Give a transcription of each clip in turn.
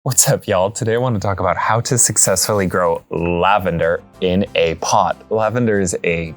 What's up, y'all? Today I want to talk about how to successfully grow lavender in a pot. Lavender is a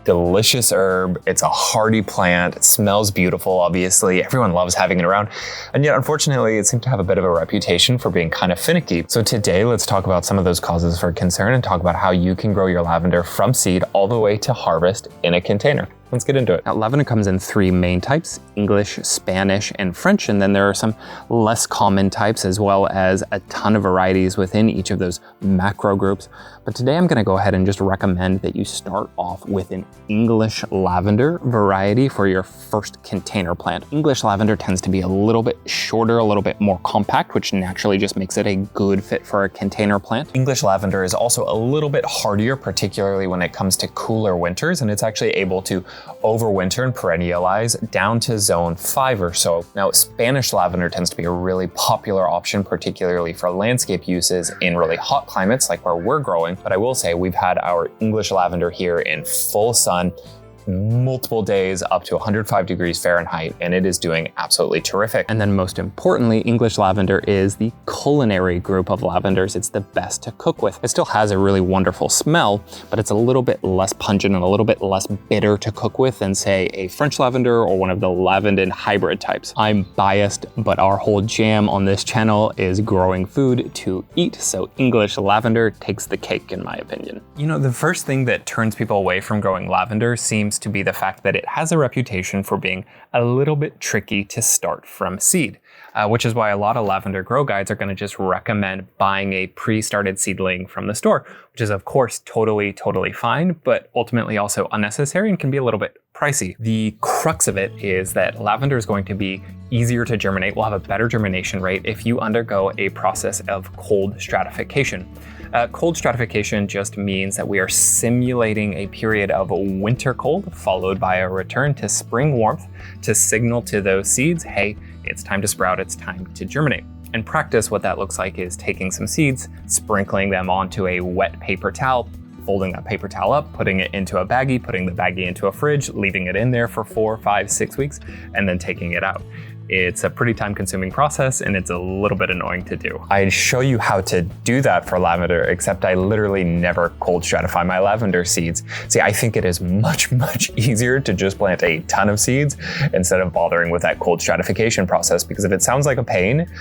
delicious herb. It's a hardy plant. It smells beautiful, obviously. Everyone loves having it around. And yet, unfortunately, it seems to have a bit of a reputation for being kind of finicky. So today, let's talk about some of those causes for concern and talk about how you can grow your lavender from seed all the way to harvest in a container. Let's get into it. Now, lavender comes in three main types: English, Spanish, and French. And then there are some less common types, as well as a ton of varieties within each of those macro groups. But today I'm gonna go ahead and just recommend that you start off with an English lavender variety for your first container plant. English lavender tends to be a little bit shorter, a little bit more compact, which naturally just makes it a good fit for a container plant. English lavender is also a little bit hardier, particularly when it comes to cooler winters, and it's actually able to overwinter and perennialize down to zone 5 or so. Now, Spanish lavender tends to be a really popular option, particularly for landscape uses in really hot climates like where we're growing. But I will say we've had our English lavender here in full sun, multiple days up to 105 degrees Fahrenheit, and it is doing absolutely terrific. And then most importantly, English lavender is the culinary group of lavenders. It's the best to cook with. It still has a really wonderful smell, but it's a little bit less pungent and a little bit less bitter to cook with than, say, a French lavender or one of the lavender hybrid types. I'm biased, but our whole jam on this channel is growing food to eat, so English lavender takes the cake in my opinion. You know, the first thing that turns people away from growing lavender seems to be the fact that it has a reputation for being a little bit tricky to start from seed, which is why a lot of lavender grow guides are going to just recommend buying a pre-started seedling from the store, which is of course totally fine, but ultimately also unnecessary and can be a little bit pricey. The crux of it is that lavender is going to be easier to germinate, will have a better germination rate if you undergo a process of cold stratification. Cold stratification just means that we are simulating a period of winter cold followed by a return to spring warmth to signal to those seeds, hey, it's time to sprout, it's time to germinate. In practice, what that looks like is taking some seeds, sprinkling them onto a wet paper towel, folding that paper towel up, putting it into a baggie, putting the baggie into a fridge, leaving it in there for 4, 5, 6 weeks, and then taking it out. It's a pretty time-consuming process, and it's a little bit annoying to do. I'd show you how to do that for lavender, except I literally never cold stratify my lavender seeds. See, I think it is much easier to just plant a ton of seeds instead of bothering with that cold stratification process, because if it sounds like a pain,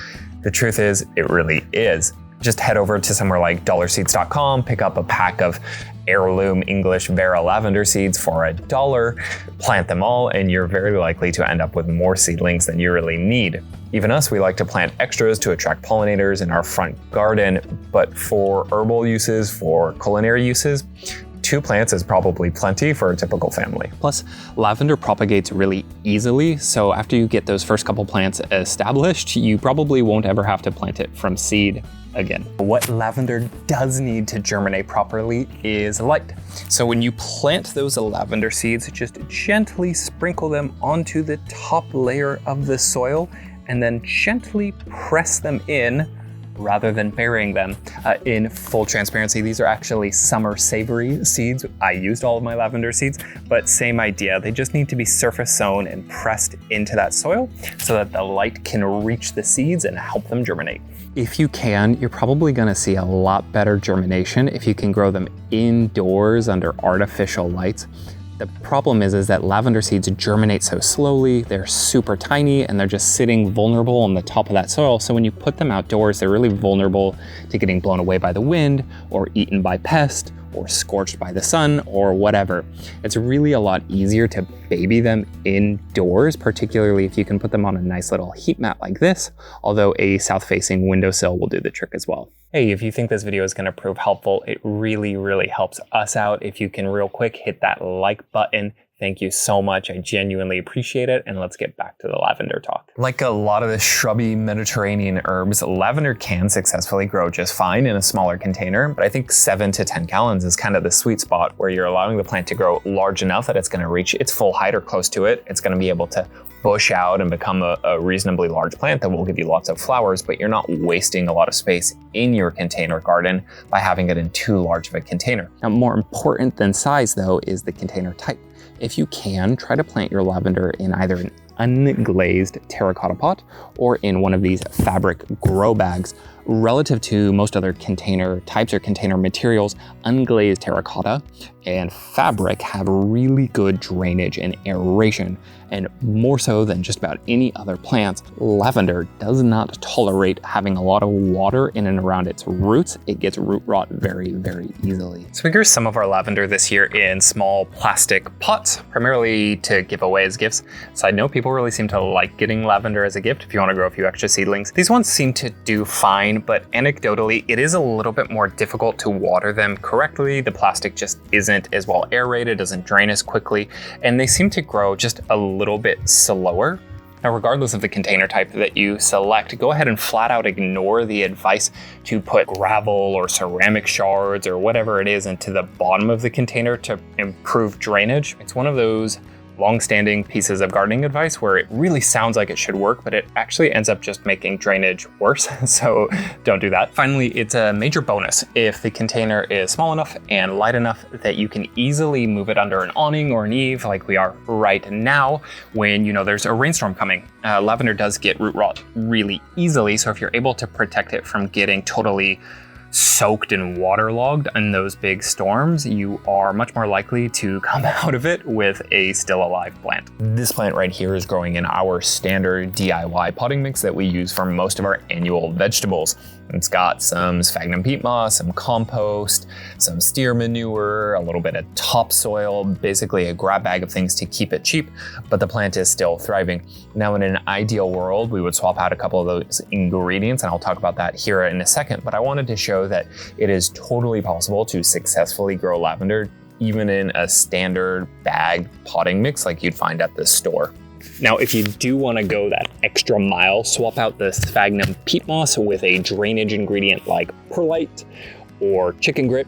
the truth is it really is. Just head over to somewhere like dollarseeds.com, pick up a pack of heirloom English Vera lavender seeds for $1, plant them all, and you're very likely to end up with more seedlings than you really need. Even us, we like to plant extras to attract pollinators in our front garden, but for herbal uses, for culinary uses, 2 plants is probably plenty for a typical family. Plus, lavender propagates really easily, so after you get those first couple plants established, you probably won't ever have to plant it from seed again. What lavender does need to germinate properly is light. So when you plant those lavender seeds, just gently sprinkle them onto the top layer of the soil and then gently press them in rather than burying them. In full transparency, these are actually summer savory seeds. I used all of my lavender seeds, but same idea. They just need to be surface sown and pressed into that soil so that the light can reach the seeds and help them germinate. If you can, you're probably gonna see a lot better germination if you can grow them indoors under artificial lights. The problem is that lavender seeds germinate so slowly, they're super tiny, and they're just sitting vulnerable on the top of that soil. So when you put them outdoors, they're really vulnerable to getting blown away by the wind, or eaten by pests, or scorched by the sun, or whatever. It's really a lot easier to baby them indoors, particularly if you can put them on a nice little heat mat like this, although a south-facing windowsill will do the trick as well. Hey, if you think this video is gonna prove helpful, it really helps us out if you can real quick hit that like button. Thank you so much. I genuinely appreciate it. And let's get back to the lavender talk. Like a lot of the shrubby Mediterranean herbs, lavender can successfully grow just fine in a smaller container, but I think 7 to 10 gallons is kind of the sweet spot where you're allowing the plant to grow large enough that it's going to reach its full height or close to it. It's going to be able to bush out and become a reasonably large plant that will give you lots of flowers, but you're not wasting a lot of space in your container garden by having it in too large of a container. Now, more important than size though is the container type. If you can, try to plant your lavender in either an unglazed terracotta pot or in one of these fabric grow bags. Relative to most other container types or container materials, unglazed terracotta and fabric have really good drainage and aeration, and more so than just about any other plants, lavender does not tolerate having a lot of water in and around its roots. It gets root rot very, very easily. So we grew some of our lavender this year in small plastic pots, primarily to give away as gifts. Side note, people really seem to like getting lavender as a gift if you want to grow a few extra seedlings. These ones seem to do fine, but anecdotally, it is a little bit more difficult to water them correctly. The plastic just isn't as well aerated, doesn't drain as quickly, and they seem to grow just a little bit slower. Now, regardless of the container type that you select, go ahead and flat out ignore the advice to put gravel or ceramic shards or whatever it is into the bottom of the container to improve drainage. It's one of those long-standing pieces of gardening advice where it really sounds like it should work, but it actually ends up just making drainage worse. So don't do that. Finally, it's a major bonus if the container is small enough and light enough that you can easily move it under an awning or an eave like we are right now when you know there's a rainstorm coming. Lavender does get root rot really easily, so if you're able to protect it from getting totally soaked and waterlogged in those big storms, you are much more likely to come out of it with a still alive plant. This plant right here is growing in our standard DIY potting mix that we use for most of our annual vegetables. It's got some sphagnum peat moss, some compost, some steer manure, a little bit of topsoil, basically a grab bag of things to keep it cheap, but the plant is still thriving. Now, in an ideal world, we would swap out a couple of those ingredients, and I'll talk about that here in a second, but I wanted to show that it is totally possible to successfully grow lavender even in a standard bagged potting mix like you'd find at the store. Now, if you do want to go that extra mile, swap out the sphagnum peat moss with a drainage ingredient like perlite or chicken grit,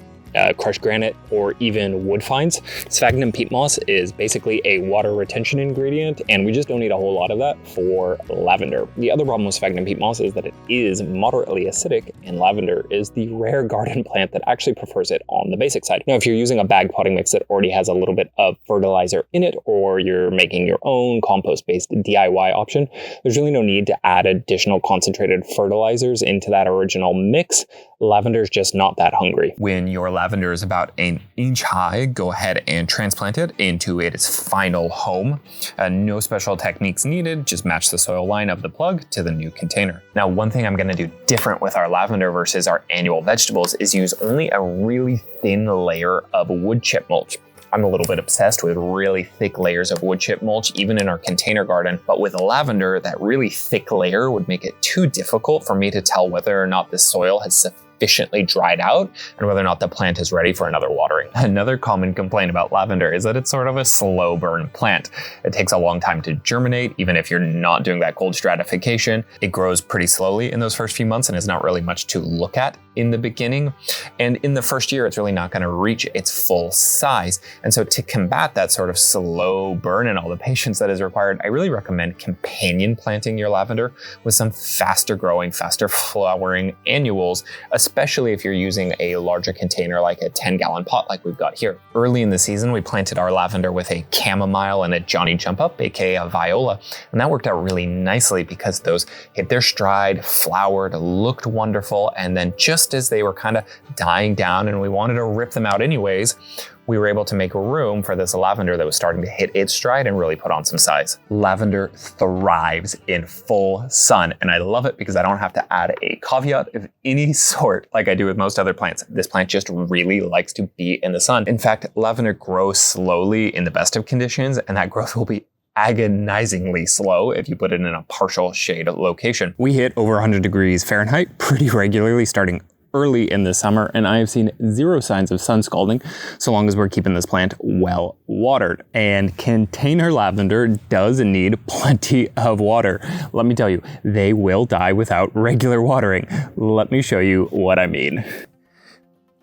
crushed granite, or even wood fines. Sphagnum peat moss is basically a water retention ingredient, and we just don't need a whole lot of that for lavender. The other problem with sphagnum peat moss is that it is moderately acidic, and lavender is the rare garden plant that actually prefers it on the basic side. Now, if you're using a bag potting mix that already has a little bit of fertilizer in it, or you're making your own compost-based DIY option, there's really no need to add additional concentrated fertilizers into that original mix. Lavender's just not that hungry. When your lavender is about an inch high, go ahead and transplant it into its final home. No special techniques needed, just match the soil line of the plug to the new container. Now, one thing I'm gonna do different with our lavender versus our annual vegetables is use only a really thin layer of wood chip mulch. I'm a little bit obsessed with really thick layers of wood chip mulch, even in our container garden. But with lavender, that really thick layer would make it too difficult for me to tell whether or not the soil has sufficiently dried out and whether or not the plant is ready for another watering. Another common complaint about lavender is that it's sort of a slow burn plant. It takes a long time to germinate, even if you're not doing that cold stratification. It grows pretty slowly in those first few months and is not really much to look at in the beginning. And in the first year, it's really not going to reach its full size. And so to combat that sort of slow burn and all the patience that is required, I really recommend companion planting your lavender with some faster growing, faster flowering annuals, especially if you're using a larger container like a 10-gallon pot like we've got here. Early in the season, we planted our lavender with a chamomile and a Johnny Jump Up, aka a viola, and that worked out really nicely because those hit their stride, flowered, looked wonderful, and then just as they were kind of dying down and we wanted to rip them out anyways, we were able to make room for this lavender that was starting to hit its stride and really put on some size. Lavender thrives in full sun, and I love it because I don't have to add a caveat of any sort like I do with most other plants. This plant just really likes to be in the sun. In fact, lavender grows slowly in the best of conditions, and that growth will be agonizingly slow if you put it in a partial shade location. We hit over 100 degrees Fahrenheit pretty regularly starting early in the summer, and I have seen zero signs of sun scalding so long as we're keeping this plant well watered. And container lavender does need plenty of water. Let me tell you, they will die without regular watering. Let me show you what I mean.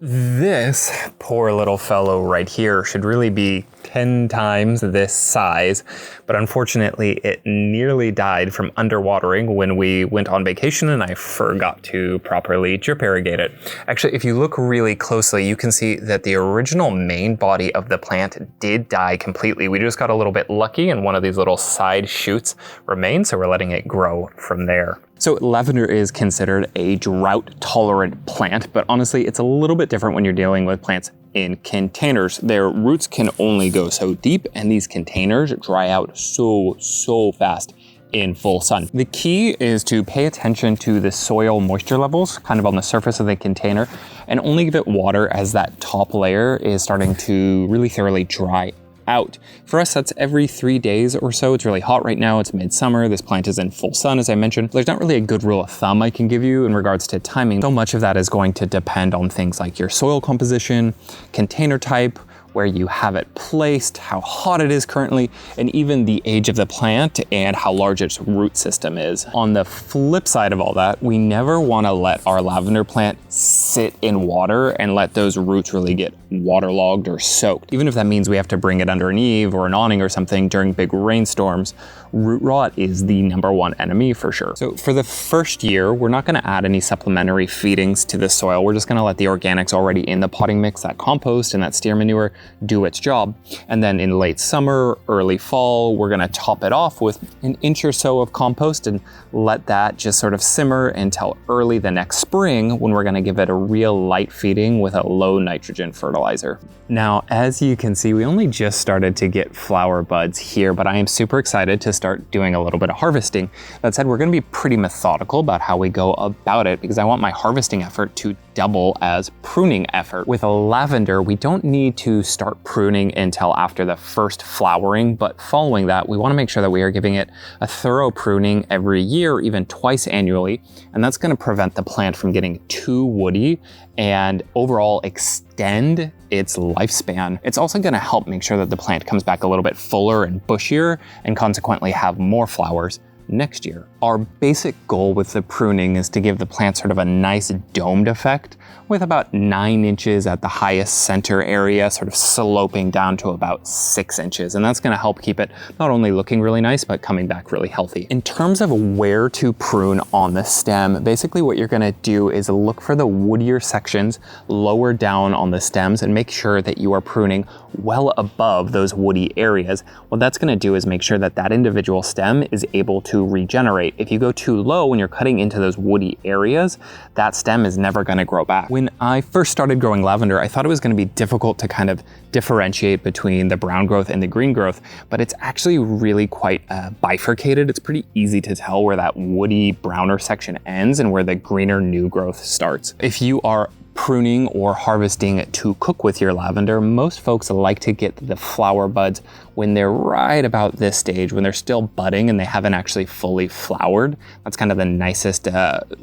This poor little fellow right here should really be 10 times this size, but unfortunately it nearly died from underwatering when we went on vacation and I forgot to properly drip irrigate it. Actually, if you look really closely, you can see that the original main body of the plant did die completely. We just got a little bit lucky and one of these little side shoots remained, so we're letting it grow from there. So lavender is considered a drought-tolerant plant, but honestly, it's a little bit different when you're dealing with plants in containers. Their roots can only go so deep, and these containers dry out so fast in full sun. The key is to pay attention to the soil moisture levels kind of on the surface of the container and only give it water as that top layer is starting to really thoroughly dry out. For us, that's every 3 days or so. It's really hot right now. It's midsummer. This plant is in full sun, as I mentioned. There's not really a good rule of thumb I can give you in regards to timing. So much of that is going to depend on things like your soil composition, container type, where you have it placed, how hot it is currently, and even the age of the plant and how large its root system is. On the flip side of all that, we never want to let our lavender plant sit in water and let those roots really get waterlogged or soaked. Even if that means we have to bring it under an eave or an awning or something during big rainstorms, root rot is the #1 enemy for sure. So for the first year, we're not going to add any supplementary feedings to the soil. We're just going to let the organics already in the potting mix, that compost and that steer manure, do its job. And then in late summer, early fall, we're going to top it off with an inch or so of compost and let that just sort of simmer until early the next spring, when we're going to give it a real light feeding with a low nitrogen fertilizer. Now, as you can see, we only just started to get flower buds here, but I am super excited to start doing a little bit of harvesting. That said, we're going to be pretty methodical about how we go about it because I want my harvesting effort to double as pruning effort. With a lavender, we don't need to start pruning until after the first flowering, but following that, we want to make sure that we are giving it a thorough pruning every year, even twice annually, and that's going to prevent the plant from getting too woody and overall extend its lifespan. It's also going to help make sure that the plant comes back a little bit fuller and bushier and consequently have more flowers next year. Our basic goal with the pruning is to give the plant sort of a nice domed effect with about 9 inches at the highest center area, sort of sloping down to about 6 inches. And that's going to help keep it not only looking really nice, but coming back really healthy. In terms of where to prune on the stem, basically what you're going to do is look for the woodier sections lower down on the stems and make sure that you are pruning well above those woody areas. What that's going to do is make sure that that individual stem is able to regenerate. If you go too low when you're cutting into those woody areas, that stem is never going to grow back. When I first started growing lavender, I thought it was going to be difficult to kind of differentiate between the brown growth and the green growth, but it's actually really quite bifurcated. It's pretty easy to tell where that woody browner section ends and where the greener new growth starts. If you are pruning or harvesting to cook with your lavender, most folks like to get the flower buds when they're right about this stage, when they're still budding and they haven't actually fully flowered. That's kind of the nicest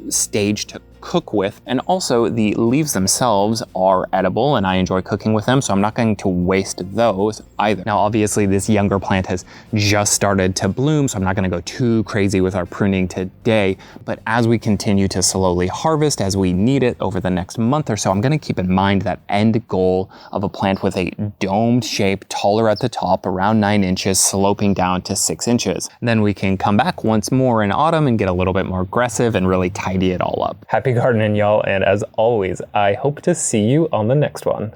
stage to cook with. And also the leaves themselves are edible and I enjoy cooking with them, so I'm not going to waste those either. Now, obviously this younger plant has just started to bloom, so I'm not going to go too crazy with our pruning today, but as we continue to slowly harvest as we need it over the next month or so, I'm going to keep in mind that end goal of a plant with a domed shape, taller at the top, around 9 inches, sloping down to 6 inches. And then we can come back once more in autumn and get a little bit more aggressive and really tidy it all up. Happy gardening, y'all, and as always, I hope to see you on the next one.